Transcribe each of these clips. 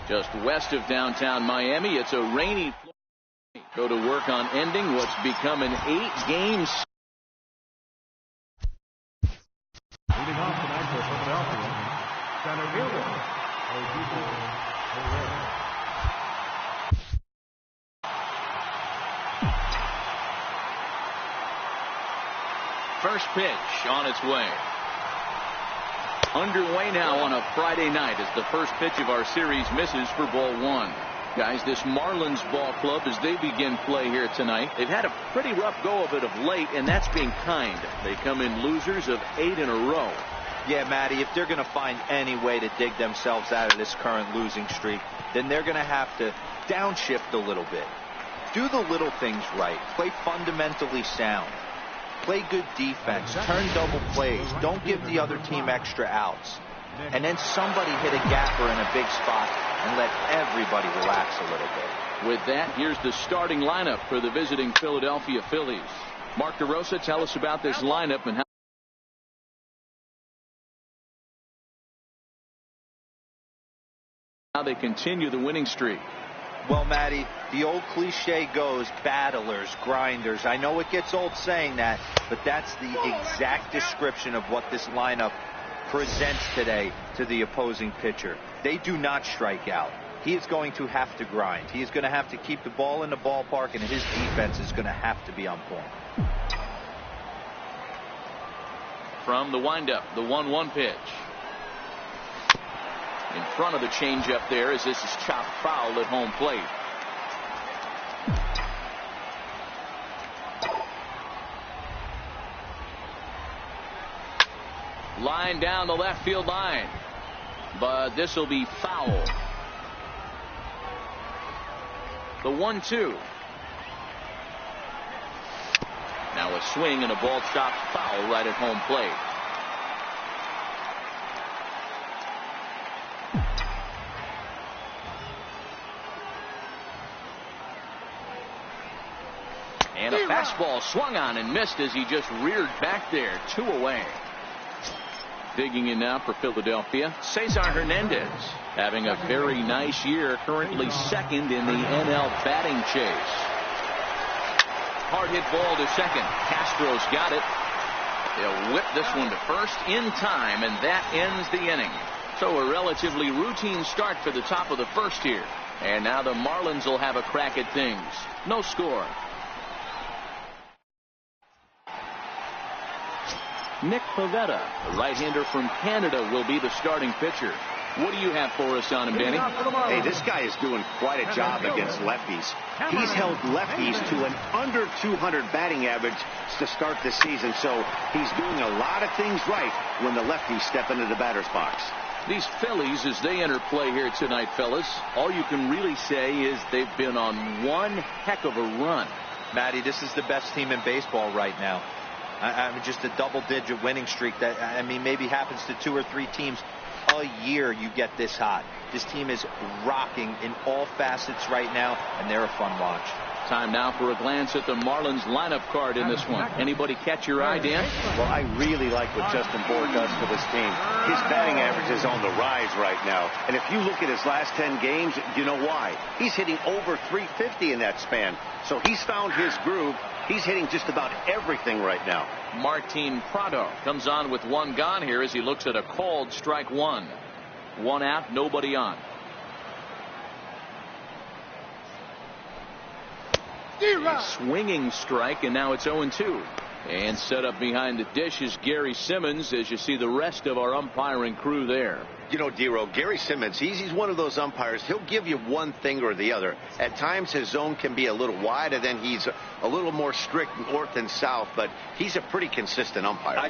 Just west of downtown Miami, it's a rainy. Go to work on ending what's become an 8-game. Leading off tonight for Philadelphia, center fielder. First pitch on its way. Underway now on a Friday night as the first pitch of our series misses for ball one. Guys, this Marlins ball club, as they begin play here tonight, they've had a pretty rough go of it of late, and that's being kind. They come in losers of 8 in a row. Yeah, Matty, if they're going to find any way to dig themselves out of this current losing streak, then they're going to have to downshift a little bit. Do the little things right. Play fundamentally sound. Play good defense. Turn double plays. Don't give the other team extra outs. And then somebody hit a gapper in a big spot and let everybody relax a little bit. With that, here's the starting lineup for the visiting Philadelphia Phillies. Mark DeRosa, tell us about this lineup and how they continue the winning streak. Well, Matty, the old cliche goes, battlers, grinders. I know it gets old saying that, but that's the exact description of what this lineup presents today to the opposing pitcher. They do not strike out. He is going to have to grind. He is going to have to keep the ball in the ballpark, and his defense is going to have to be on point. From the windup, the 1-1 pitch. In front of the changeup there as this is chopped foul at home plate. Line down the left field line, but this will be foul. The 1-2. Now a swing and a ball chopped foul right at home plate. And a fastball swung on and missed as he just reared back there. 2 away. Digging in now for Philadelphia, Cesar Hernandez having a very nice year, currently second in the NL batting chase. Hard hit ball to second. Castro's got it. They'll whip this one to first in time, and that ends the inning. So a relatively routine start for the top of the first here. And now the Marlins will have a crack at things. No score. Nick Pivetta, the right-hander from Canada, will be the starting pitcher. What do you have for us on him, Danny? Hey, this guy is doing quite a job against lefties. He's held lefties to an under 200 batting average to start the season, so he's doing a lot of things right when the lefties step into the batter's box. These Phillies, as they enter play here tonight, fellas, all you can really say is they've been on one heck of a run. Matty, this is the best team in baseball right now. I mean, just a double-digit winning streak that, I mean, maybe happens to 2 or 3 teams a year. You get this hot. This team is rocking in all facets right now, and they're a fun watch. Time now for a glance at the Marlins lineup card in this one. Anybody catch your eye, Dan? Well, I really like what Justin Bour does for this team. His batting average is on the rise right now. And if you look at his last 10 games, you know why. He's hitting over 350 in that span. So he's found his groove. He's hitting just about everything right now. Martin Prado comes on with 1 gone here as he looks at a called strike 1. 1 out, nobody on. A swinging strike, and now it's 0-2. And set up behind the dish is Gary Simmons as you see the rest of our umpiring crew there. You know, Dero, Gary Simmons, he's one of those umpires. He'll give you one thing or the other. At times his zone can be a little wide, and then he's a little more strict north and south, but he's a pretty consistent umpire.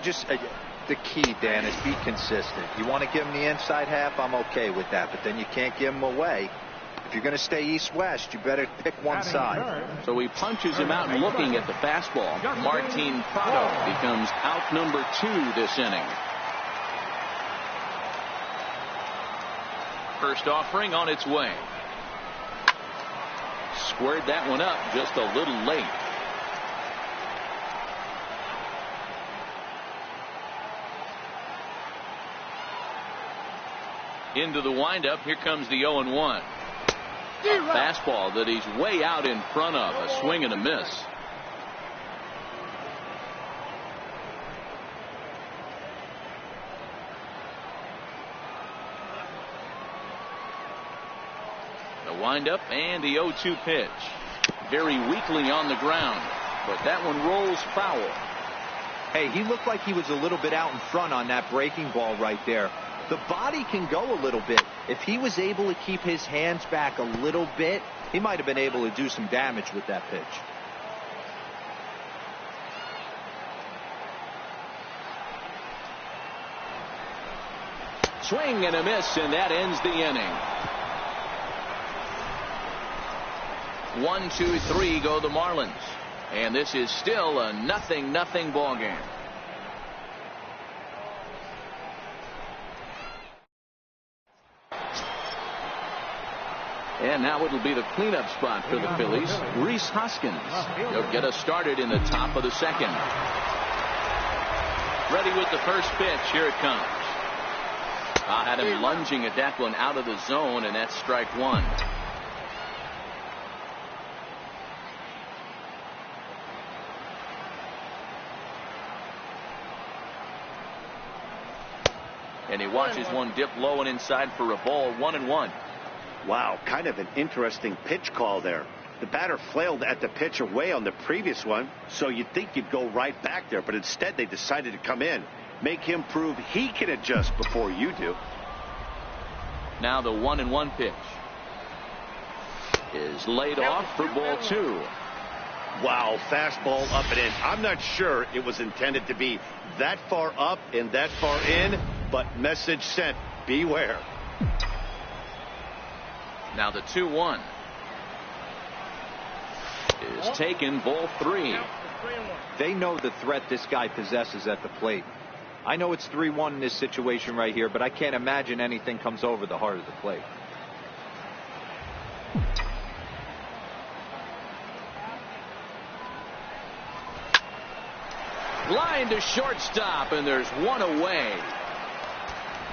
The key, Dan, is be consistent. You want to give him the inside half, I'm okay with that, but then you can't give him away. If you're going to stay east-west, you better pick one side. So he punches him out looking at the fastball. Martin Prado becomes out number 2 this inning. First offering on its way. Squared that one up just a little late. Into the windup. Here comes the 0-1. A fastball that he's way out in front of. A swing and a miss. The windup and the 0-2 pitch. Very weakly on the ground, but that one rolls foul. Hey, he looked like he was a little bit out in front on that breaking ball right there. The body can go a little bit. If he was able to keep his hands back a little bit, he might have been able to do some damage with that pitch. Swing and a miss, and that ends the inning. 1, 2, 3 go the Marlins. And this is still a 0-0 ball game. And now it'll be the cleanup spot for the Phillies. Rhys Hoskins. He'll get us started in the top of the second. Ready with the first pitch. Here it comes. I had him lunging at that one out of the zone, and that's strike one. And he watches one dip low and inside for a ball. 1-1. Wow, kind of an interesting pitch call there. The batter flailed at the pitch away on the previous one, so you'd think you'd go right back there, but instead they decided to come in, make him prove he can adjust before you do. Now the 1-1 pitch is laid off for ball 2. Wow, fastball up and in. I'm not sure it was intended to be that far up and that far in, but message sent, beware. Now the 2-1 is taken, ball 3. They know the threat this guy possesses at the plate. I know it's 3-1 in this situation right here, but I can't imagine anything comes over the heart of the plate. Line to shortstop, and there's one away.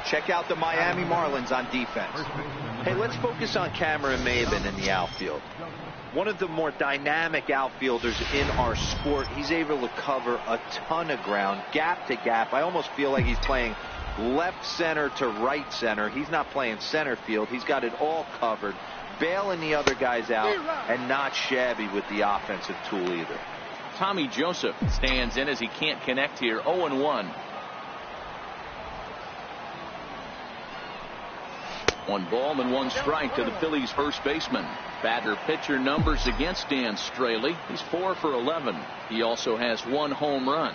Check out the Miami Marlins on defense. Hey, let's focus on Cameron Maybin in the outfield. One of the more dynamic outfielders in our sport. He's able to cover a ton of ground, gap to gap. I almost feel like he's playing left center to right center. He's not playing center field. He's got it all covered, bailing the other guys out, and not shabby with the offensive tool either. Tommy Joseph stands in as he can't connect here. 0-1. 1 ball and 1 strike to the Phillies first baseman. Batter pitcher numbers against Dan Straley. He's 4 for 11. He also has 1 home run.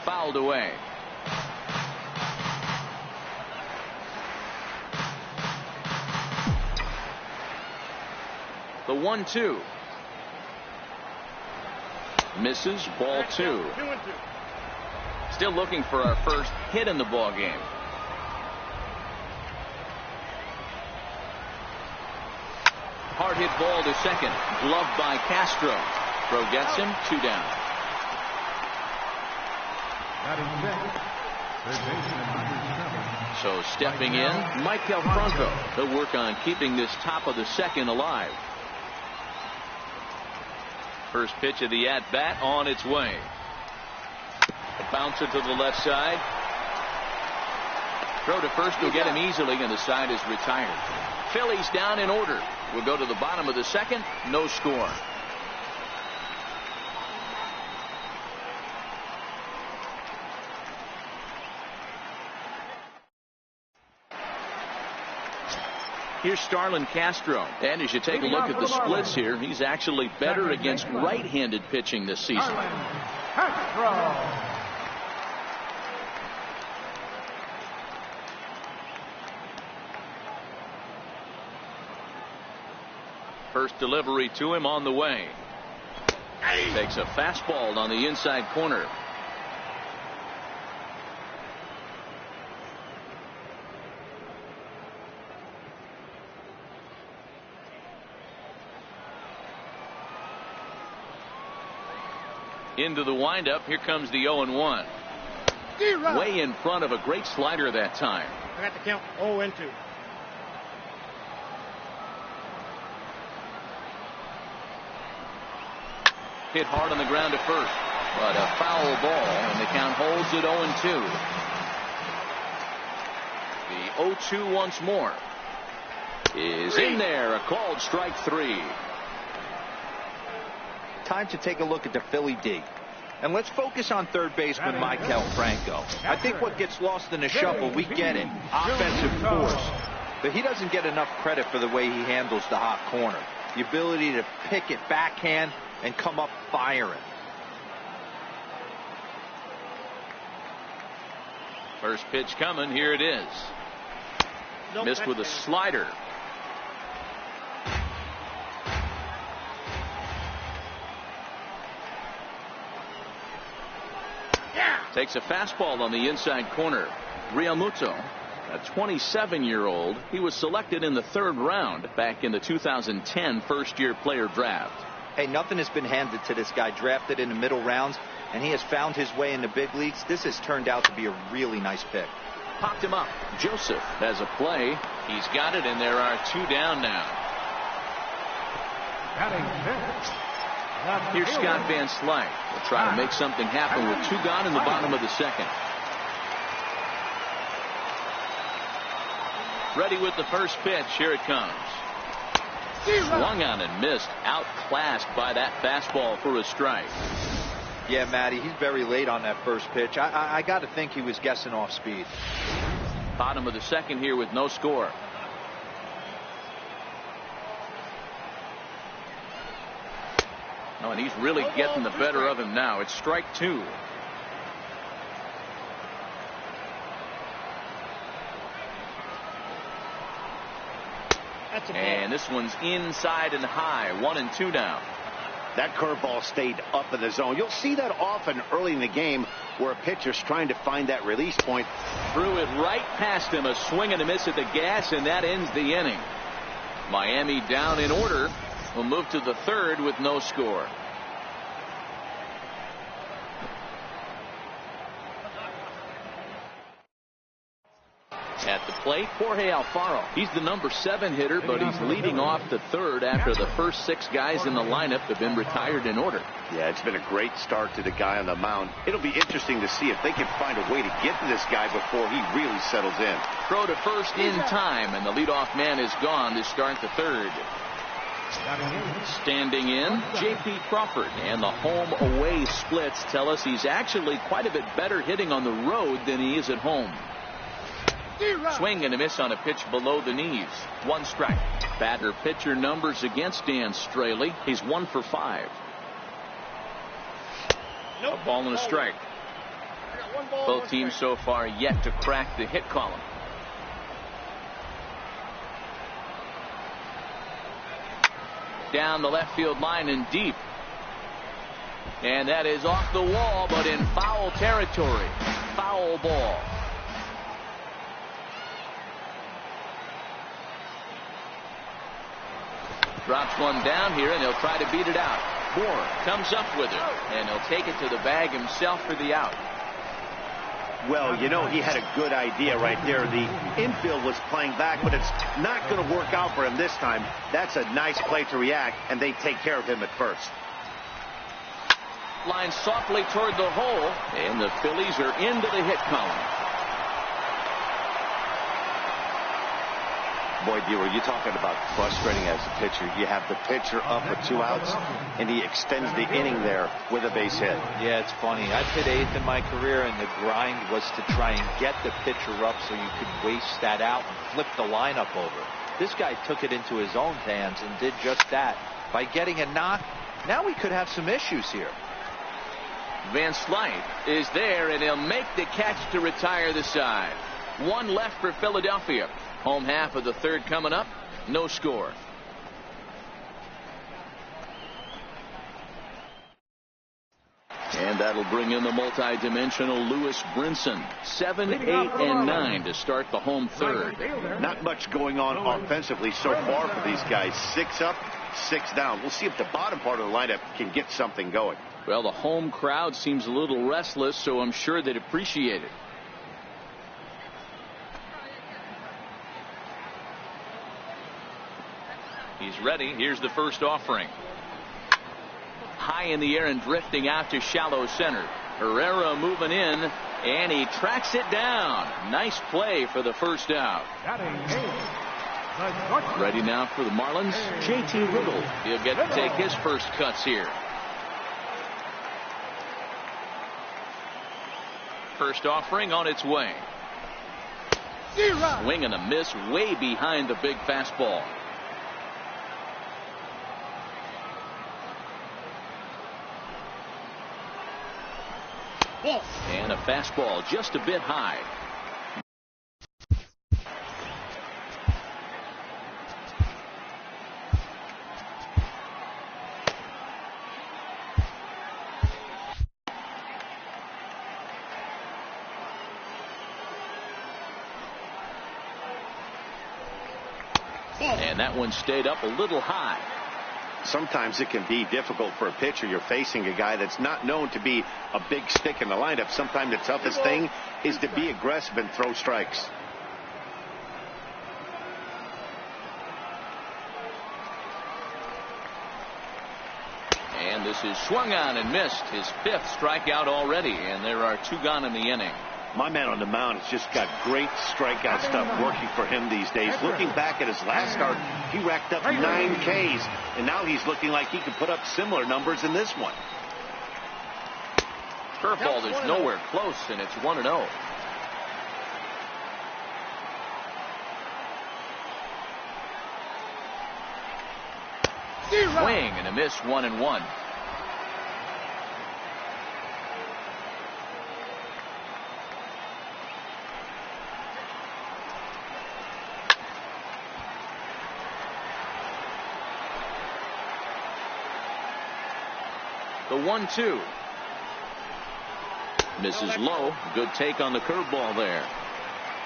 Fouled away. The 1-2. Misses, ball 2. Still looking for our first hit in the ball game. Hard hit ball to second. Gloved by Castro. Throw gets him. 2 down. So stepping in, Michael Franco. He'll work on keeping this top of the second alive. First pitch of the at-bat on its way. A bouncer to the left side. Throw to first will get him easily, and the side is retired. Phillies down in order. We'll go to the bottom of the second. No score. Here's Starlin Castro. And as you take a look at the splits here, he's actually better against right-handed pitching this season. First delivery to him on the way. Takes a fastball on the inside corner. Into the windup. Here comes the 0-1. Way in front of a great slider that time. I got the count 0-2. Hit hard on the ground to first, but a foul ball, and the count holds it 0-2. The 0-2 once more is in there. A called strike 3. Time to take a look at the Philly D. And let's focus on third baseman Maikel Franco. I think what gets lost in the shuffle, we get it, offensive force. But he doesn't get enough credit for the way he handles the hot corner. The ability to pick it backhand and come up firing. First pitch coming. Here it is. Missed with a slider. Takes a fastball on the inside corner. Realmuto, a 27-year-old. He was selected in the 3rd round back in the 2010 first-year player draft. Hey, nothing has been handed to this guy. Drafted in the middle rounds, and he has found his way in the big leagues. This has turned out to be a really nice pick. Popped him up. Joseph has a play. He's got it, and there are 2 down now. Here's Scott Van Slyke. Will try to make something happen with 2 gone in the bottom of the 2nd. Ready with the first pitch. Here it comes. Swung on and missed. Outclassed by that fastball for a strike. Yeah, Matty, he's very late on that first pitch. I got to think he was guessing off speed. Bottom of the 2nd here with no score. Oh, and he's really getting the better of him now. It's strike 2. And this one's inside and high. 1-2 now. That curveball stayed up in the zone. You'll see that often early in the game where a pitcher's trying to find that release point. Threw it right past him. A swing and a miss at the gas, and that ends the inning. Miami down in order. We'll move to the 3rd with no score. At the plate, Jorge Alfaro. He's the number 7 hitter, but he's leading off the 3rd after the first 6 guys in the lineup have been retired in order. Yeah, it's been a great start to the guy on the mound. It'll be interesting to see if they can find a way to get to this guy before he really settles in. Throw to first in time, and the leadoff man is gone to start the 3rd. Standing in, J.P. Crawford, and the home-away splits tell us he's actually quite a bit better hitting on the road than he is at home. Swing and a miss on a pitch below the knees. 1 strike. Batter pitcher numbers against Dan Straley. He's 1 for 5. A ball and a strike. Both teams so far yet to crack the hit column. Down the left field line and deep. And that is off the wall, but in foul territory. Foul ball. Drops one down here, and he'll try to beat it out. Moore comes up with it, and he'll take it to the bag himself for the out. Well, you know, he had a good idea right there. The infield was playing back, but it's not going to work out for him this time. That's a nice play to react, and they take care of him at first. Line softly toward the hole, and the Phillies are into the hit column. Boy, D, you're talking about frustrating as a pitcher. You have the pitcher up with 2 outs, and he extends the inning there with a base hit. Yeah, it's funny. I've hit 8th in my career, and the grind was to try and get the pitcher up so you could waste that out and flip the lineup over. This guy took it into his own hands and did just that. By getting a knock, now we could have some issues here. Van Slyke is there, and he'll make the catch to retire the side. 1 left for Philadelphia. Home half of the 3rd coming up. No score. And that'll bring in the multi-dimensional Lewis Brinson. 7, 8, and 9 to start the home 3rd. Not much going on offensively so far for these guys. 6 up, 6 down. We'll see if the bottom part of the lineup can get something going. Well, the home crowd seems a little restless, so I'm sure they'd appreciate it. He's ready. Here's the first offering. High in the air and drifting out to shallow center. Herrera moving in, and he tracks it down. Nice play for the first out. Ready now for the Marlins. JT Riddle. He'll get to take his first cuts here. First offering on its way. Swing and a miss way behind the big fastball. And a fastball just a bit high. And that one stayed up a little high. Sometimes it can be difficult for a pitcher. You're facing a guy that's not known to be a big stick in the lineup. Sometimes the toughest thing is to be aggressive and throw strikes. And this is swung on and missed. His 5th strikeout already, and there are 2 gone in the inning. My man on the mound has just got great strikeout stuff working for him these days. Looking back at his last start, he racked up 9 Ks, and now he's looking like he can put up similar numbers in this one. Curveball is nowhere close, and it's 1-0. Swing and a miss, 1-1. The 1-2. Misses low. Good take on the curveball there.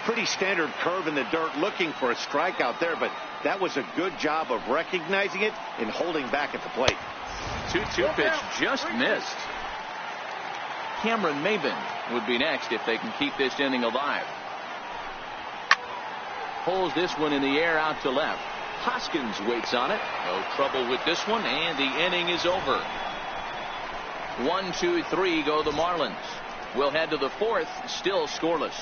Pretty standard curve in the dirt, looking for a strikeout there, but that was a good job of recognizing it and holding back at the plate. 2-2 pitch just missed. Cameron Maben would be next if they can keep this inning alive. Pulls this one in the air out to left. Hoskins waits on it. No trouble with this one, and the inning is over. 1, 2, 3 go the Marlins. We'll head to the 4th, still scoreless.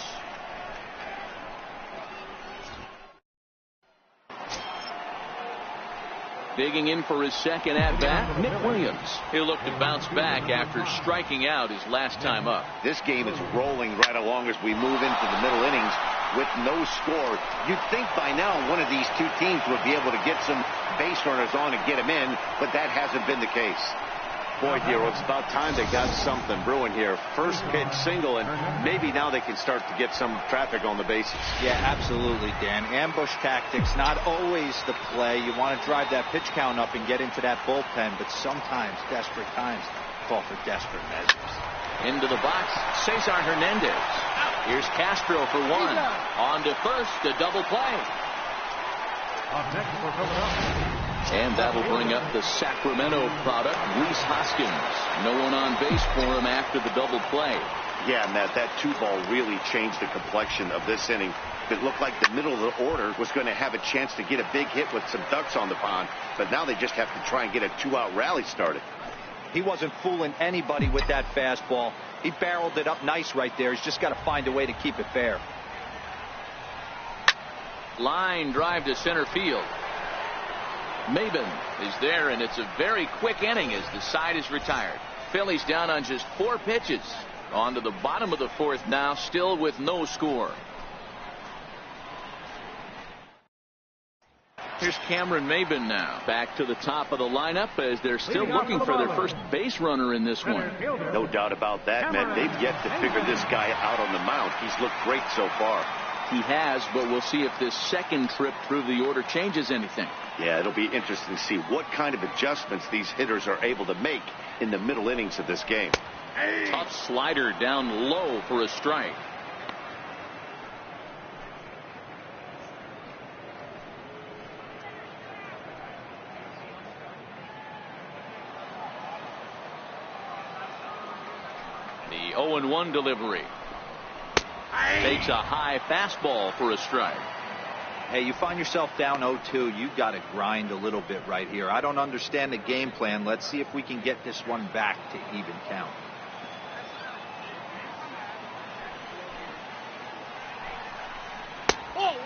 Digging in for his second at-bat, Nick Williams. He'll look to bounce back after striking out his last time up. This game is rolling right along as we move into the middle innings with no score. You'd think by now one of these 2 teams would be able to get some base runners on and get them in, but that hasn't been the case. Boy, Hero, it's about time they got something brewing here. First pitch single, and maybe now they can start to get some traffic on the bases. Yeah, absolutely, Dan. Ambush tactics, not always the play. You want to drive that pitch count up and get into that bullpen, but sometimes desperate times call for desperate measures. Into the box, Cesar Hernandez. Here's Castro for 1. On to first, a double play. Up next for Philadelphia. And that'll bring up the Sacramento product, Rhys Hoskins. No one on base for him after the double play. Yeah, Matt, that 2-ball really changed the complexion of this inning. It looked like the middle of the order was going to have a chance to get a big hit with some ducks on the pond, but now they just have to try and get a 2-out rally started. He wasn't fooling anybody with that fastball. He barreled it up nice right there. He's just got to find a way to keep it fair. Line drive to center field. Maben is there, and it's a very quick inning as the side is retired. Phillies down on just 4 pitches. On to the bottom of the 4th now, still with no score. Here's Cameron Maben now. Back to the top of the lineup as they're still looking for their first base runner in this one. No doubt about that, man. They've yet to figure this guy out on the mound. He's looked great so far. He has, but we'll see if this second trip through the order changes anything. Yeah, it'll be interesting to see what kind of adjustments these hitters are able to make in the middle innings of this game. Tough slider down low for a strike. The 0-1 delivery. Takes a high fastball for a strike. Hey, you find yourself down 0-2. You got to grind a little bit right here. I don't understand the game plan. Let's see if we can get this one back to even count.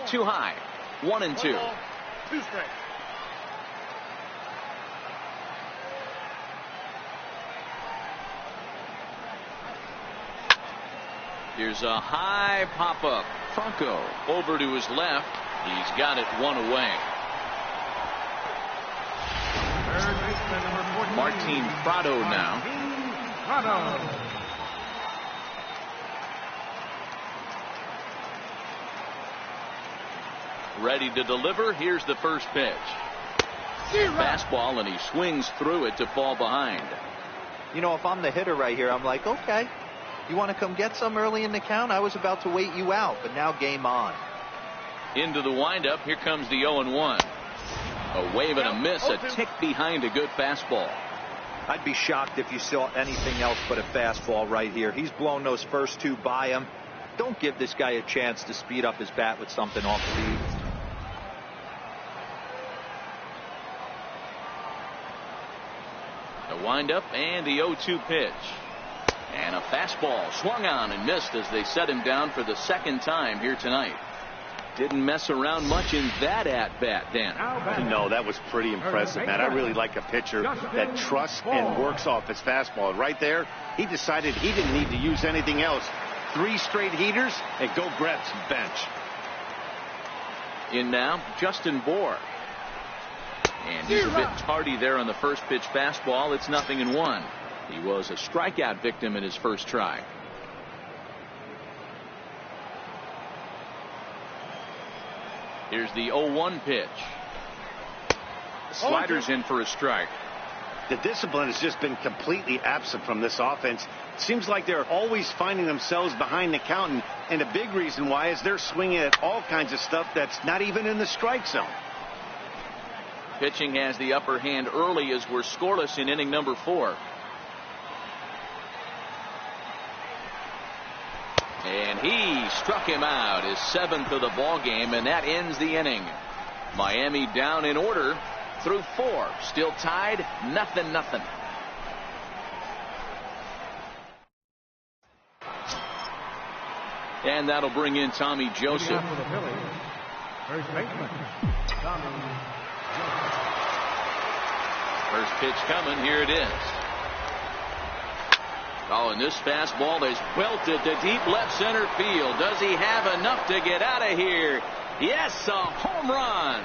Too high. 1-2. 2 strikes. Here's a high pop-up. Franco over to his left. He's got it 1 away. Third baseman number 14. Martin Prado now. Prado. Ready to deliver. Here's the first pitch. Fastball, and he swings through it to fall behind. You know, if I'm the hitter right here, I'm like, okay, you want to come get some early in the count? I was about to wait you out, but now game on. Into the windup. Here comes the 0-1. A wave and a miss, a tick behind a good fastball. I'd be shocked if you saw anything else but a fastball right here. He's blown those first 2 by him. Don't give this guy a chance to speed up his bat with something off speed. The windup and the 0-2 pitch. And a fastball swung on and missed as they set him down for the second time here tonight. Didn't mess around much in that at-bat, Dan. No, that was pretty impressive, man. I really like a pitcher that trusts and works off his fastball. Right there, he decided he didn't need to use anything else. 3 straight heaters and go grab some bench. In now, Justin Bohr. And he's a bit tardy there on the first pitch fastball. It's 0-1. He was a strikeout victim in his first try. Here's the 0-1 pitch. Sliders in for a strike. The discipline has just been completely absent from this offense. It seems like they're always finding themselves behind the count, and a big reason why is they're swinging at all kinds of stuff that's not even in the strike zone. Pitching has the upper hand early as we're scoreless in inning number 4. And he struck him out, his 7th of the ball game, and that ends the inning. Miami down in order through 4, still tied 0-0. And that'll bring in Tommy Joseph. For the Phillies, first baseman Tommy Joseph. First pitch coming. Here it is. Oh, and this fastball is belted to deep left center field. Does he have enough to get out of here? Yes, a home run.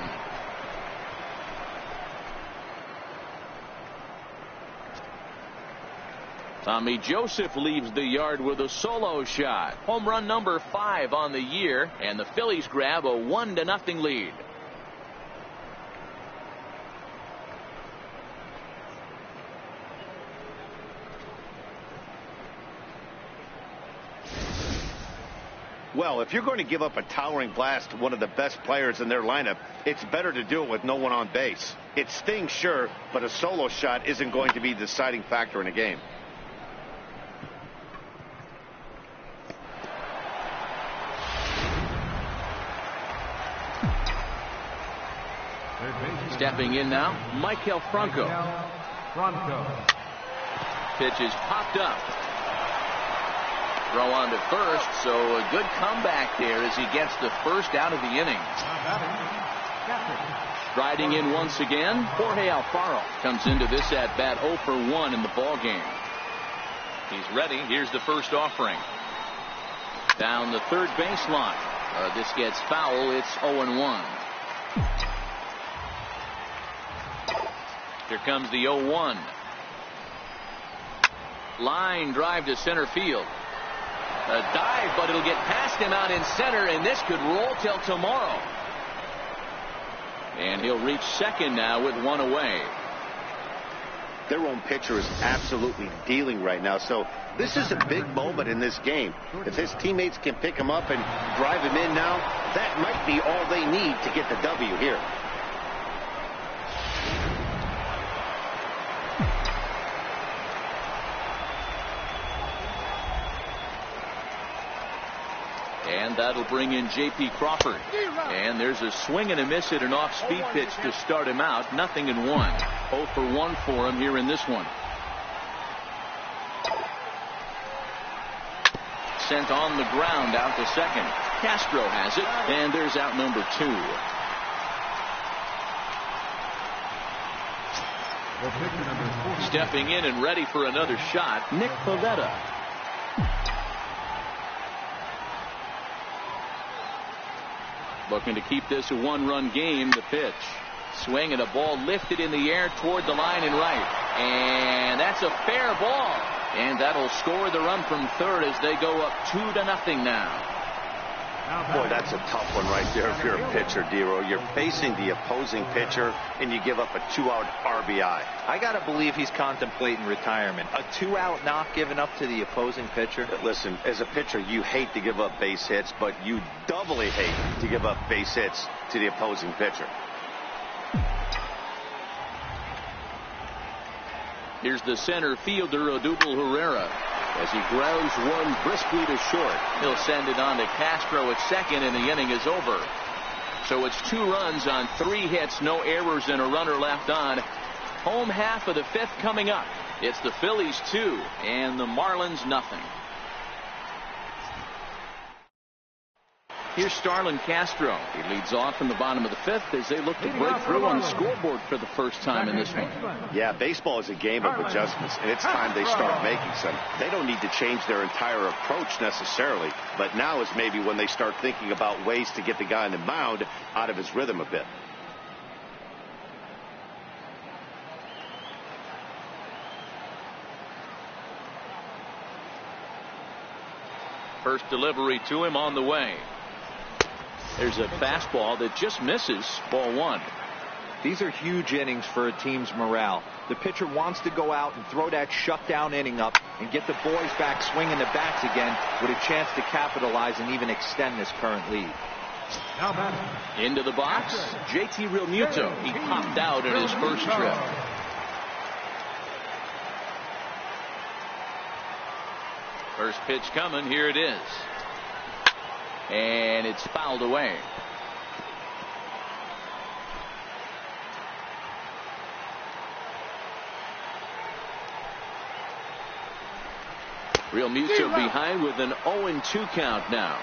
Tommy Joseph leaves the yard with a solo shot. Home run number 5 on the year, and the Phillies grab a 1-0 lead. Well, if you're going to give up a towering blast to one of the best players in their lineup, it's better to do it with no one on base. It stings, sure, but a solo shot isn't going to be the deciding factor in a game. Stepping in now, Michael Franco. Pitch is popped up. Throw on to first, so a good comeback there as he gets the first out of the inning. Striding in once again, Jorge Alfaro comes into this at-bat 0 for 1 in the ballgame. He's ready. Here's the first offering. Down the third baseline. This gets foul. It's 0-1. Here comes the 0-1. Line drive to center field. A dive, but it'll get past him out in center, and this could roll till tomorrow. And he'll reach second now with 1 away. Their own pitcher is absolutely dealing right now, so this is a big moment in this game. If his teammates can pick him up and drive him in now, that might be all they need to get the W here. bring in J.P. Crawford. And there's a swing and a miss at an off-speed pitch to start him out. 0-1. 0 for 1 for him here in this one. Sent on the ground out to second. Castro has it, and there's out number 2. Stepping in and ready for another shot, Nick Pivetta. Looking to keep this a one-run game. The pitch. Swing and a ball lifted in the air toward the line and right. And that's a fair ball. And that'll score the run from third as they go up 2-0 now. Boy, that's a tough one right there if you're a pitcher, Dero. You're facing the opposing pitcher, and you give up a 2-out RBI. I got to believe he's contemplating retirement. A 2-out knock given up to the opposing pitcher. Listen, as a pitcher, you hate to give up base hits, but you doubly hate to give up base hits to the opposing pitcher. Here's the center fielder, Odubel Herrera, as he grounds one briskly to short. He'll send it on to Castro at second, and the inning is over. So it's 2 runs on 3 hits, no errors, and a runner left on. Home half of the 5th coming up. It's the Phillies 2 and the Marlins 0. Here's Starlin Castro. He leads off in the bottom of the 5th as they look to break through on the scoreboard for the first time in this one. Yeah, baseball is a game of adjustments, and it's time they start making some. They don't need to change their entire approach necessarily, but now is maybe when they start thinking about ways to get the guy on the mound out of his rhythm a bit. First delivery to him on the way. There's a fastball that just misses. Ball 1. These are huge innings for a team's morale. The pitcher wants to go out and throw that shutdown inning up and get the boys back swinging the bats again with a chance to capitalize and even extend this current lead. Into the box, JT Realmuto. He popped out in his first trip. First pitch coming. Here it is. And it's fouled away. Realmuto behind with an 0-2 count now.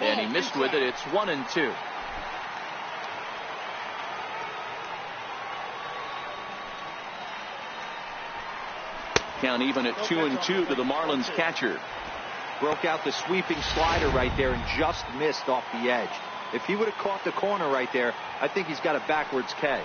And he missed with it. It's 1-2. Count even at 2-2 to the Marlins catcher. Broke out the sweeping slider right there and just missed off the edge. If he would have caught the corner right there, I think he's got a backwards K.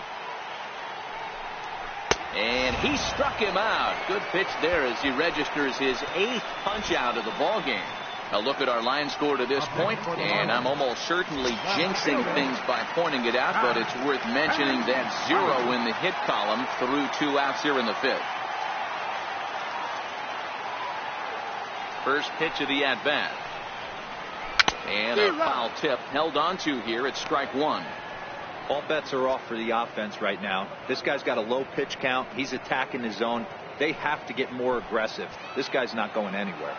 And he struck him out. Good pitch there as he registers his 8th punch out of the ball game. A look at our line score to this point, and I'm almost certainly jinxing things by pointing it out, but it's worth mentioning that 0 in the hit column through 2 outs here in the 5th. First pitch of the at-bat. And a foul tip held onto here at strike 1. All bets are off for the offense right now. This guy's got a low pitch count. He's attacking the zone. They have to get more aggressive. This guy's not going anywhere.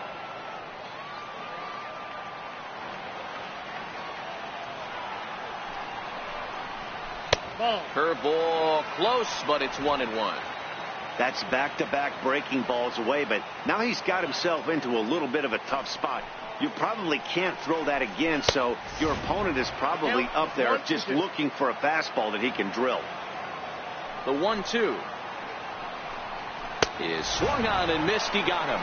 Curveball close, but it's 1-1. That's back-to-back breaking balls away, but now he's got himself into a little bit of a tough spot. You probably can't throw that again, so your opponent is probably up there just looking for a fastball that he can drill. The 1-2 is swung on and missed. He got him.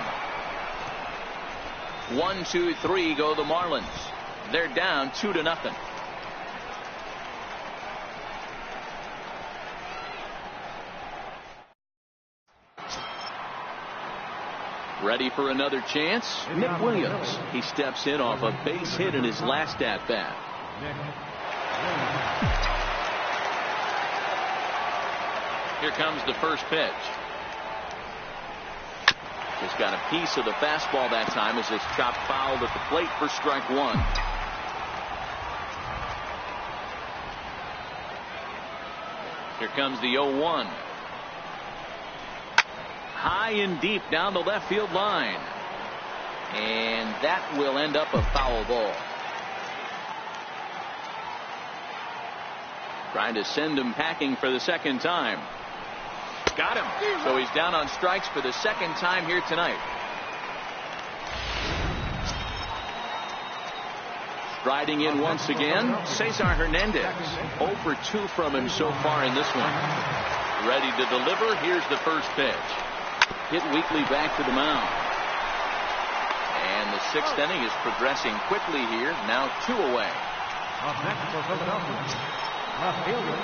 1, 2, 3 go the Marlins. They're down 2-0. Ready for another chance? Nick Williams. He steps in off a base hit in his last at-bat. Here comes the first pitch. He's got a piece of the fastball that time as it's chopped foul at the plate for strike 1. Here comes the 0-1. high and deep down the left field line. And that will end up a foul ball. Trying to send him packing for the second time. Got him. So he's down on strikes for the second time here tonight. Striding in once again, Cesar Hernandez. 0 for 2 from him so far in this one. Ready to deliver. Here's the first pitch. Hit weakly back to the mound. And the 6th inning is progressing quickly here. Now 2 away. Up next for Philadelphia, left fielder.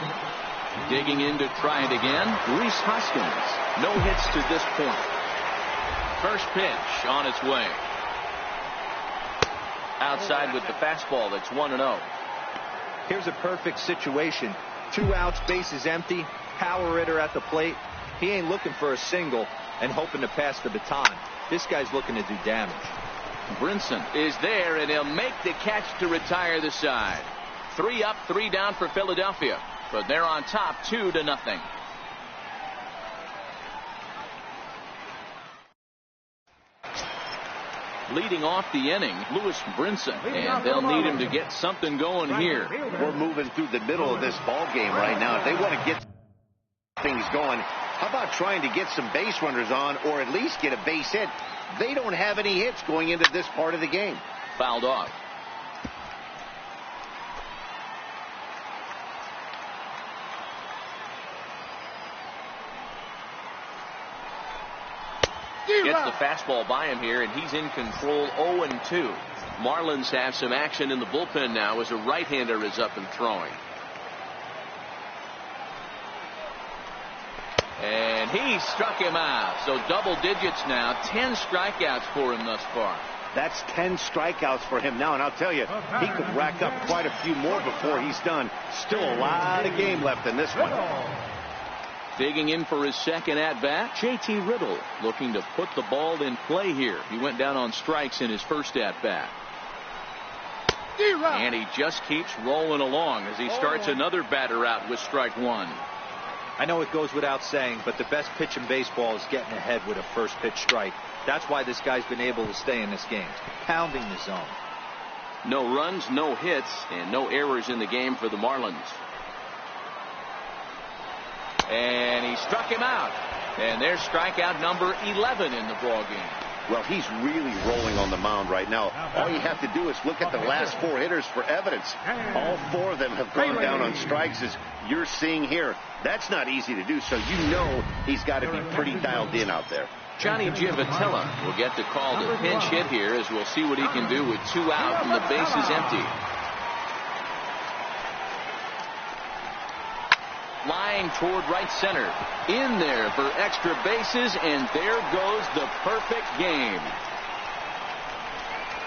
Digging in to try it again, Rhys Hoskins. No hits to this point. First pitch on its way. Outside with the fastball. That's 1-0. Here's a perfect situation. 2 outs, bases empty, power hitter at the plate. He ain't looking for a single and hoping to pass the baton. This guy's looking to do damage. Brinson is there, and he'll make the catch to retire the side. 3 up, 3 down for Philadelphia, but they're on top 2-0. Leading off the inning, Lewis Brinson, and they'll need him to get something going here. We're moving through the middle of this ball game right now. If they want to get things going, how about trying to get some base runners on, or at least get a base hit? They don't have any hits going into this part of the game. Fouled off. Gets the fastball by him here, and he's in control. 0-2. Marlins have some action in the bullpen now as a right-hander is up and throwing. And he struck him out. So double digits now. 10 strikeouts for him thus far. That's 10 strikeouts for him now, and I'll tell you, he could rack up quite a few more before he's done. Still a lot of game left in this one. Digging in for his second at-bat, J.T. Riddle looking to put the ball in play here. He went down on strikes in his first at-bat. And he just keeps rolling along as he starts another batter out with strike 1. I know it goes without saying, but the best pitch in baseball is getting ahead with a first pitch strike. That's why this guy's been able to stay in this game, pounding the zone. No runs, no hits, and no errors in the game for the Marlins. And he struck him out. And there's strikeout number 11 in the ball game. Well, he's really rolling on the mound right now. All you have to do is look at the last 4 hitters for evidence. All 4 of them have gone down on strikes, as you're seeing here. That's not easy to do, so you know he's got to be pretty dialed in out there. Johnny Givotella will get the call to pinch hit here, as we'll see what he can do with 2 out and the bases empty. Flying toward right center. In there for extra bases, and there goes the perfect game.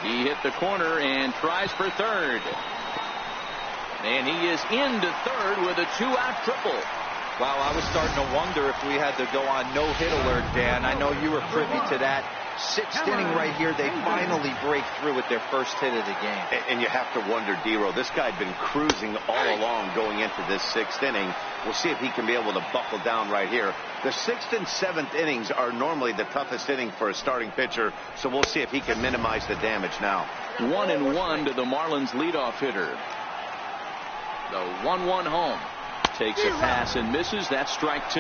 He hit the corner and tries for third. And he is into third with a 2-out triple. Wow, I was starting to wonder if we had to go on no-hit alert, Dan. I know you were privy to that. 6th inning right here, they finally break through with their first hit of the game. And you have to wonder, D-Row, this guy had been cruising all along going into this 6th inning. We'll see if he can be able to buckle down right here. The 6th and 7th innings are normally the toughest inning for a starting pitcher, so we'll see if he can minimize the damage now. 1-1 to the Marlins leadoff hitter. The 1-1 home. Takes a pass and misses. That's strike 2.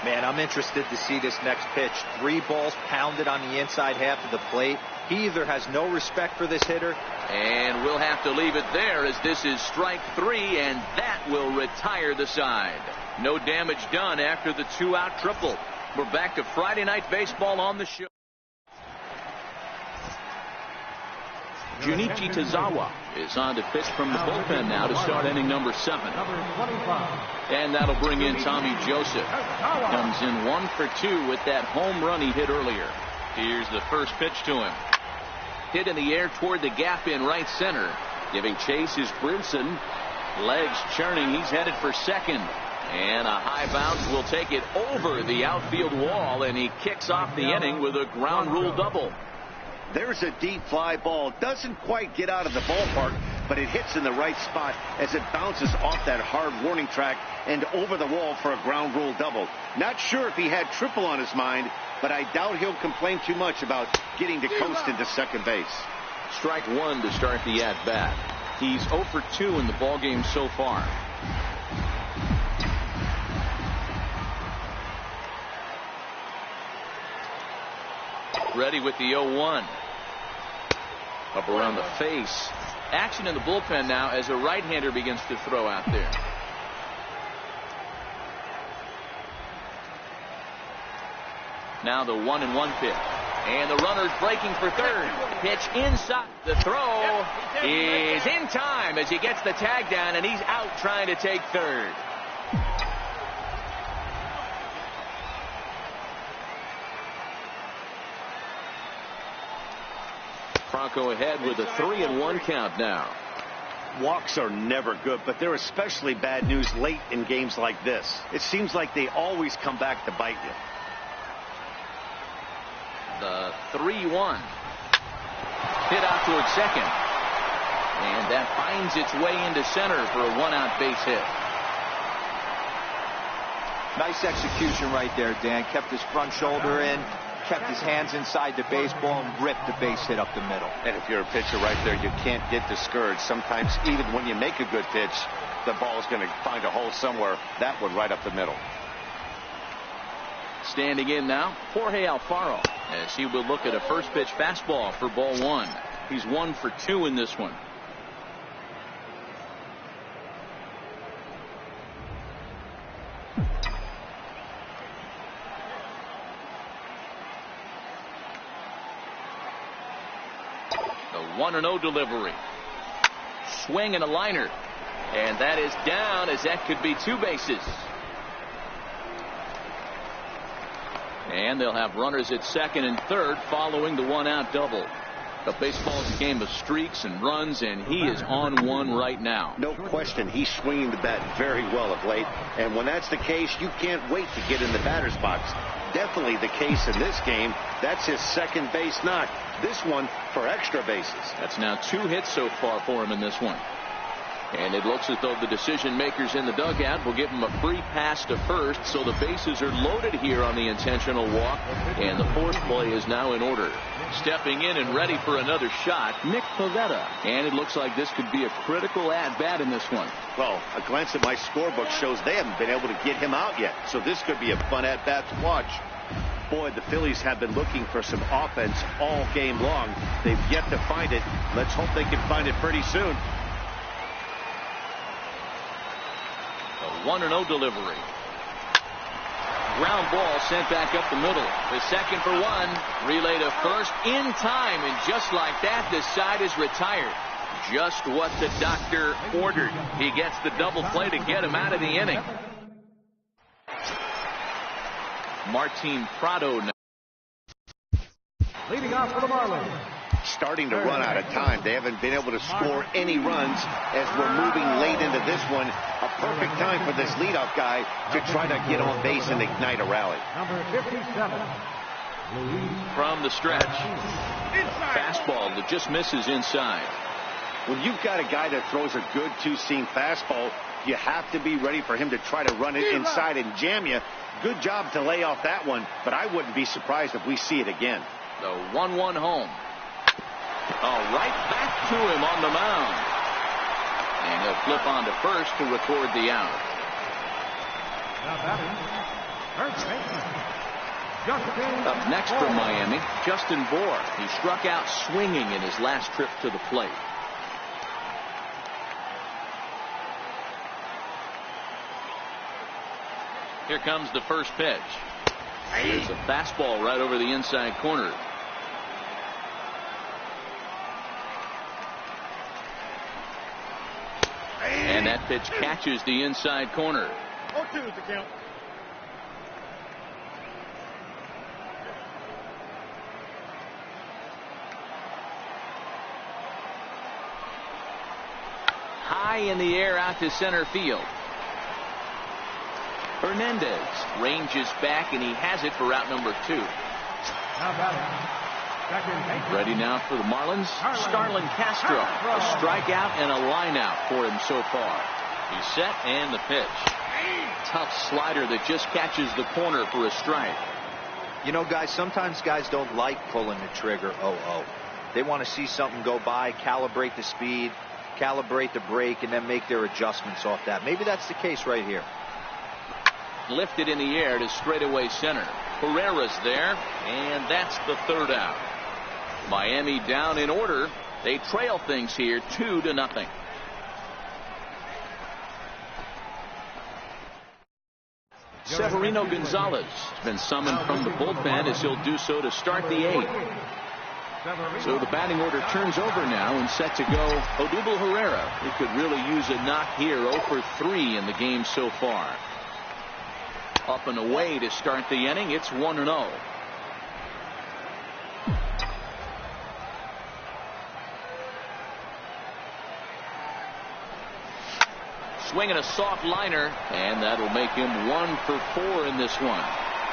Man, I'm interested to see this next pitch. 3 balls pounded on the inside half of the plate. He either has no respect for this hitter. And we'll have to leave it there, as this is strike 3, and that will retire the side. No damage done after the 2-out triple. We're back to Friday Night Baseball on the show. Junichi Tazawa is on to pitch from the bullpen now to start inning number 7. And that'll bring in Tommy Joseph. Comes in 1 for 2 with that home run he hit earlier. Here's the first pitch to him. Hit in the air toward the gap in right center. Giving chase is Brinson. Legs churning. He's headed for second. And a high bounce will take it over the outfield wall, and he kicks off the inning with a ground rule double. There's a deep fly ball. Doesn't quite get out of the ballpark, but it hits in the right spot as it bounces off that hard warning track and over the wall for a ground rule double. Not sure if he had triple on his mind, but I doubt he'll complain too much about getting to coast into second base. Strike one to start the at-bat. He's 0 for 2 in the ballgame so far. Ready with the 0-1. Up around the face. Action in the bullpen now as a right-hander begins to throw out there. Now the 1-1 pitch. And the runner's breaking for third. Pitch inside. The throw is in time as he gets the tag down, and he's out trying to take third. Franco ahead with a 3-1 count now. Walks are never good, but they're especially bad news late in games like this. It seems like they always come back to bite you. The 3-1. Hit out towards second. And that finds its way into center for a one-out base hit. Nice execution right there, Dan. Kept his front shoulder in, kept his hands inside the baseball, and ripped the base hit up the middle. And if you're a pitcher right there, you can't get discouraged. Sometimes even when you make a good pitch, the ball's going to find a hole somewhere. That one right up the middle. Standing in now, Jorge Alfaro, as he will look at a first pitch fastball for ball one. He's 1 for 2 in this one. The 1-0 delivery. Swing and a liner. And that is down, as that could be 2 bases. And they'll have runners at second and third following the 1-out double. But baseball's a game of streaks and runs, and he is on one right now. No question, he's swinging the bat very well of late. And when that's the case, you can't wait to get in the batter's box. Definitely the case in this game. That's his second base knock. This one for extra bases. That's now 2 hits so far for him in this one. And it looks as though the decision makers in the dugout will give him a free pass to first, so the bases are loaded here on the intentional walk, and the fourth play is now in order. Stepping in and ready for another shot, Nick Pivetta. And it looks like this could be a critical at-bat in this one. Well, a glance at my scorebook shows they haven't been able to get him out yet, so this could be a fun at-bat to watch. Boy, the Phillies have been looking for some offense all game long. They've yet to find it. Let's hope they can find it pretty soon. 1-0 delivery. Ground ball sent back up the middle. The second for 1. Relay to first in time, and just like that, the side is retired. Just what the doctor ordered. He gets the double play to get him out of the inning. Martin Prado now. Leading off for the Marlins. Starting to run out of time. They haven't been able to score any runs as we're moving late into this one. A perfect time for this leadoff guy to try to get on base and ignite a rally. Number 57. From the stretch. Fastball that just misses inside. When you've got a guy that throws a good two-seam fastball, you have to be ready for him to try to run it inside and jam you. Good job to lay off that one, but I wouldn't be surprised if we see it again. The 1-1 home. Right back to him on the mound. And he'll flip on to first to record the out. Now batting, first baseman. Up next from Miami, Justin Bour. He struck out swinging in his last trip to the plate. Here comes the first pitch. There's a fastball right over the inside corner. And that pitch catches the inside corner. 0-2 is the count. High in the air out to center field. Hernandez ranges back, and he has it for route number 2. Now batting, Ready now for the Marlins, Starlin Castro. A strikeout and a line out for him so far. He's set and the pitch. Tough slider that just catches the corner for a strike. You know, guys, sometimes guys don't like pulling the trigger 0-0. They want to see something go by, calibrate the speed, calibrate the break, and then make their adjustments off that. Maybe that's the case right here. Lifted in the air to straightaway center. Herrera's there, and that's the third out. Miami down in order. They trail things here 2-0. Severino Gonzalez has been summoned from the bullpen as he'll do so to start the 8th. So the batting order turns over now and set to go Odubel Herrera. He could really use a knock here. 0 for 3 in the game so far. Up and away to start the inning. It's 1-0. Swinging a soft liner, and that'll make him 1 for 4 in this one.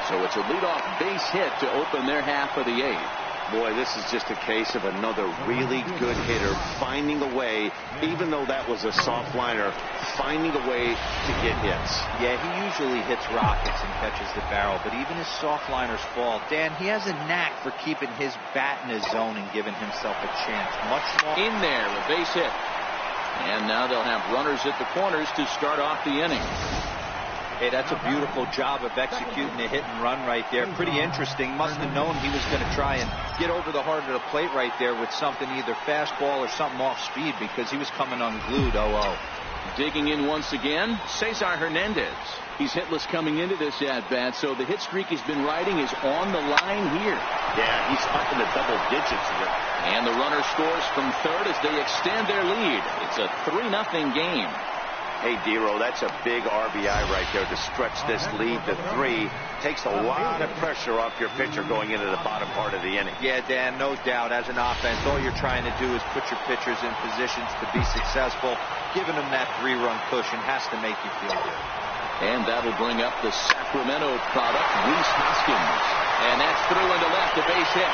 So it's a leadoff base hit to open their half of the 8th. Boy, this is just a case of another really good hitter finding a way, even though that was a soft liner, finding a way to get hits. Yeah, he usually hits rockets and catches the barrel, but even his soft liners fall. Dan, he has a knack for keeping his bat in his zone and giving himself a chance. Much more in there, a base hit. And now they'll have runners at the corners to start off the inning. Hey, that's a beautiful job of executing a hit and run right there. Pretty interesting. Must have known he was going to try and get over the heart of the plate right there with something, either fastball or something off speed, because he was coming unglued. 0-0. Digging in once again, Cesar Hernandez. He's hitless coming into this at-bat, so the hit streak he's been riding is on the line here. Yeah, he's up in the double digits here. And the runner scores from third as they extend their lead. It's a 3-0 game. Hey, Dero, that's a big RBI right there to stretch this lead to 3. Takes a lot of pressure off your pitcher going into the bottom part of the inning. Yeah, Dan, no doubt. As an offense, all you're trying to do is put your pitchers in positions to be successful. Giving them that 3-run cushion has to make you feel good. And that'll bring up the Sacramento product, Rhys Hoskins. And that's through into left, a base hit.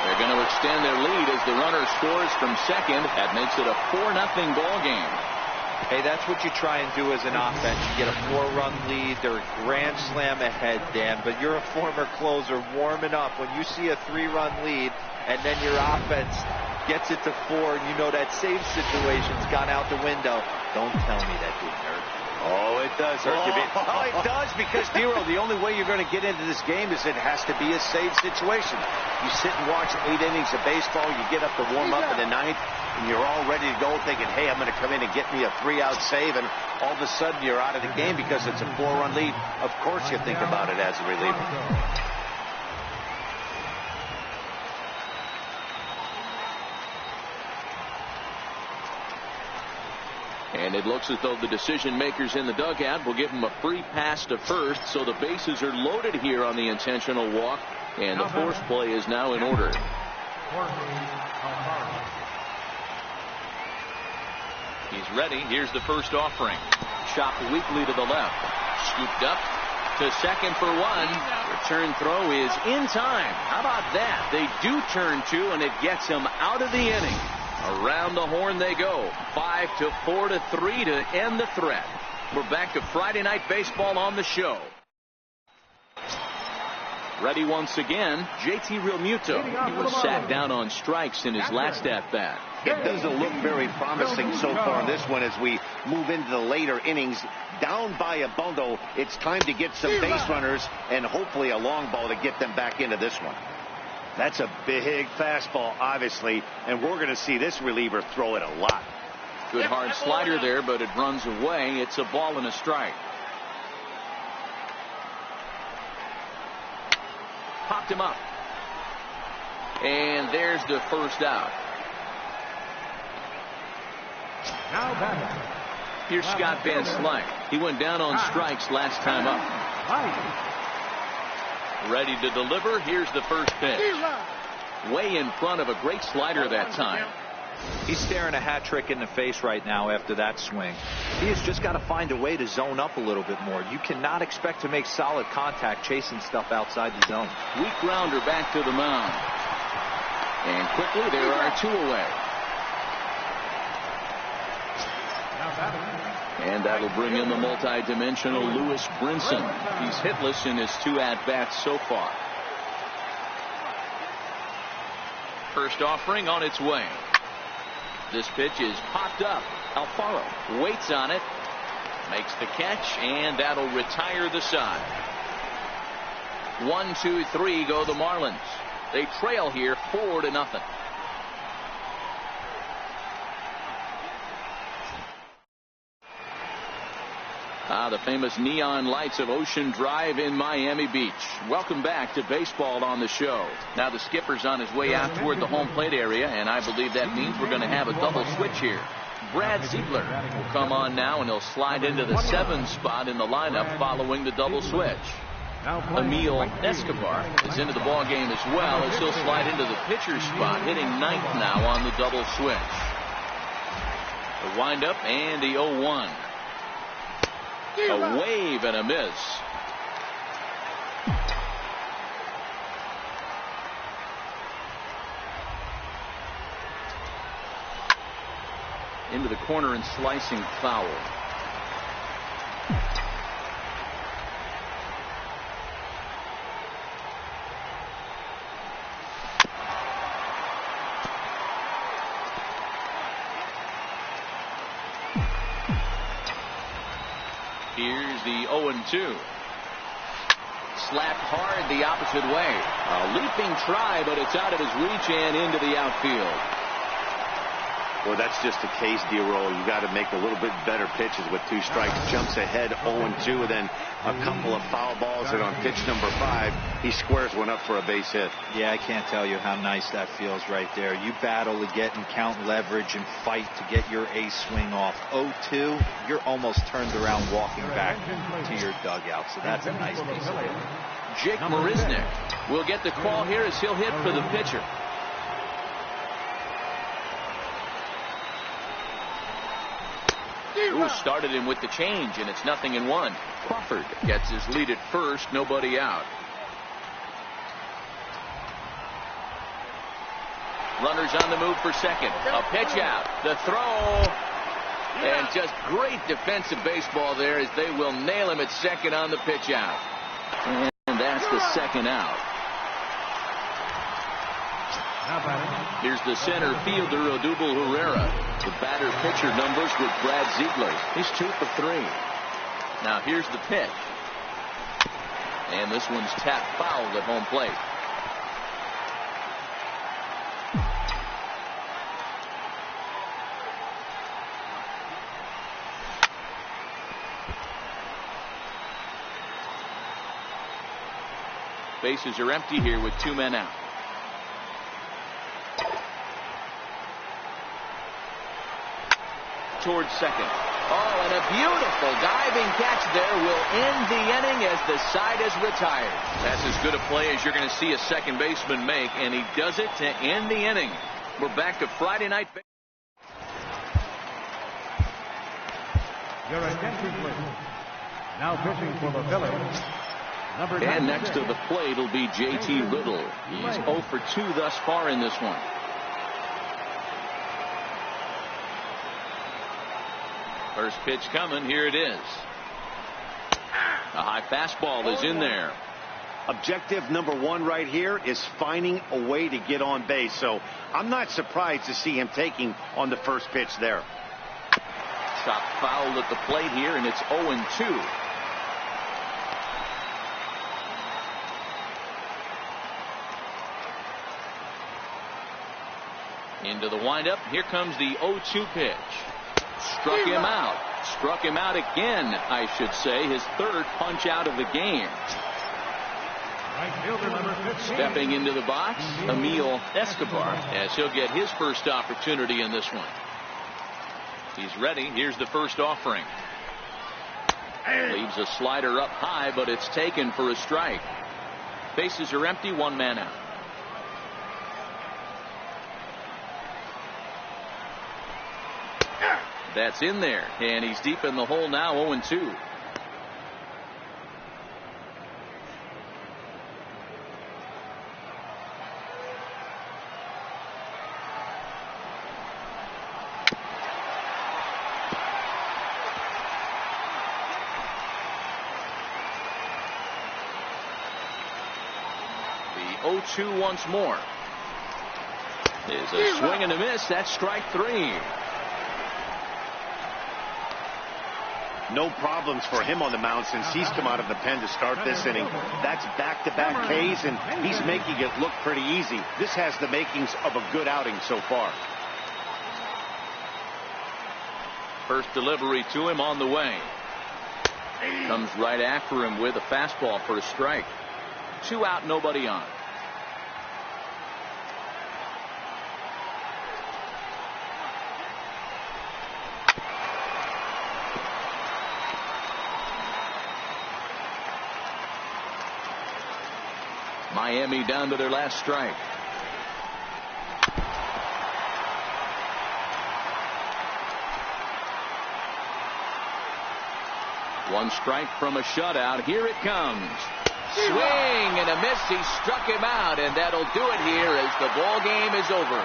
They're going to extend their lead as the runner scores from second. That makes it a 4-0 ball game. Hey, that's what you try and do as an offense. You get a 4-run lead. They're a grand slam ahead, Dan, but you're a former closer warming up. When you see a 3-run lead and then your offense gets it to 4 and you know that save situation's gone out the window, don't tell me that didn't hurt. Oh, it does hurt you. Oh, it does, because, Dero, the only way you're going to get into this game is it has to be a save situation. You sit and watch 8 innings of baseball, you get up to warm up in the 9th, and you're all ready to go thinking, hey, I'm going to come in and get me a 3-out save, and all of a sudden you're out of the game because it's a 4-run lead. Of course you think about it as a reliever. And it looks as though the decision makers in the dugout will give him a free pass to first, so the bases are loaded here on the intentional walk, and the force play is now in order. He's ready. Here's the first offering. Chopped weakly to the left. Scooped up to second for 1. Return throw is in time. How about that? They do turn 2, and it gets him out of the inning. Around the horn they go. 5-4-3 to end the threat. We're back to Friday Night Baseball on the show. Ready once again, JT Realmuto. He was sat down on strikes in his last at-bat. It doesn't look very promising so far in this one as we move into the later innings. Down by a bundle, it's time to get some base runners and hopefully a long ball to get them back into this one. That's a big fastball, obviously, and we're going to see this reliever throw it a lot. Good hard slider there, but it runs away. It's a ball and a strike. Popped him up. And there's the first out. Here's Scott Van Slyke. He went down on strikes last time up. Ready to deliver. Here's the first pitch. Way in front of a great slider that time. He's staring a hat trick in the face right now after that swing. He has just got to find a way to zone up a little bit more. You cannot expect to make solid contact chasing stuff outside the zone. Weak grounder back to the mound. And quickly, there are 2 away. And that'll bring in the multi-dimensional Lewis Brinson. He's hitless in his 2 at-bats so far. First offering on its way. This pitch is popped up. Alfaro waits on it, makes the catch, and that'll retire the side. 1, 2, 3 go the Marlins. They trail here 4-0. The famous neon lights of Ocean Drive in Miami Beach. Welcome back to baseball on the show. Now the skipper's on his way out toward the home plate area, and I believe that means we're going to have a double switch here. Brad Ziegler will come on now, and he'll slide into the 7 spot in the lineup following the double switch. Emil Escobar is into the ball game as well, as he'll slide into the pitcher's spot, hitting 9th now on the double switch. The windup and the 0-1. A wave and a miss. Into the corner and slicing foul. Here's the 0-2. Slapped hard the opposite way. A leaping try, but it's out of his reach and into the outfield. Well, that's just a case, D-Roll. You got to make a little bit better pitches with 2 strikes. Jumps ahead 0-2, and then a couple of foul balls, and on pitch number 5, he squares one up for a base hit. Yeah, I can't tell you how nice that feels right there. You battle to get and count leverage and fight to get your ace swing off. 0-2, you're almost turned around walking back to your dugout, so that's a nice piece of it. Jake Marisnick will get the call here as he'll hit for the pitcher. Ooh, started him with the change, and it's 0-1. Crawford gets his lead at first, nobody out. Runners on the move for second. A pitch out. The throw. And just great defensive baseball there as they will nail him at second on the pitch out. And that's the second out. Here's the center fielder, Odubel Herrera. The batter-pitcher numbers with Brad Ziegler. He's 2 for 3. Now here's the pitch. And this one's tapped foul at home plate. Bases are empty here with 2 men out. Towards second. Oh, and a beautiful diving catch there will end the inning as the side is retired. That's as good a play as you're going to see a second baseman make, and he does it to end the inning. We're back to Friday night. Your attention, please. Now pitching for the Phillies. And next to the plate will be J.T. Little. He's 0 for 2 thus far in this one. First pitch coming. Here it is. A high fastball is in there. Objective number 1 right here is finding a way to get on base. So I'm not surprised to see him taking on the first pitch there. Top foul at the plate here, and it's 0-2. Into the windup. Here comes the 0-2 pitch. Struck him out. Struck him out again, I should say. His 3rd punch out of the game. Stepping into the box, Emil Escobar, as he'll get his first opportunity in this one. He's ready. Here's the first offering. Leaves a slider up high, but it's taken for a strike. Bases are empty, 1 man out. That's in there, and he's deep in the hole now, 0-2. 0-2 once more. Is a swing and a miss. That's strike 3. No problems for him on the mound since he's come out of the pen to start this inning. That's back-to-back Ks, and he's making it look pretty easy. This has the makings of a good outing so far. First delivery to him on the way. Comes right after him with a fastball for a strike. 2 out, nobody on. Miami down to their last strike. One strike from a shutout. Here it comes. Swing and a miss. He struck him out, and that'll do it here as the ball game is over.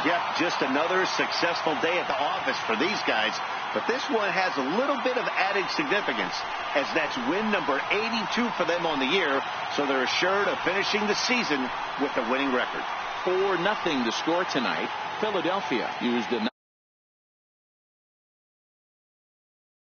Yep, just another successful day at the office for these guys. But this one has a little bit of added significance, as that's win number 82 for them on the year, so they're assured of finishing the season with a winning record. 4-0 to score tonight. Philadelphia used a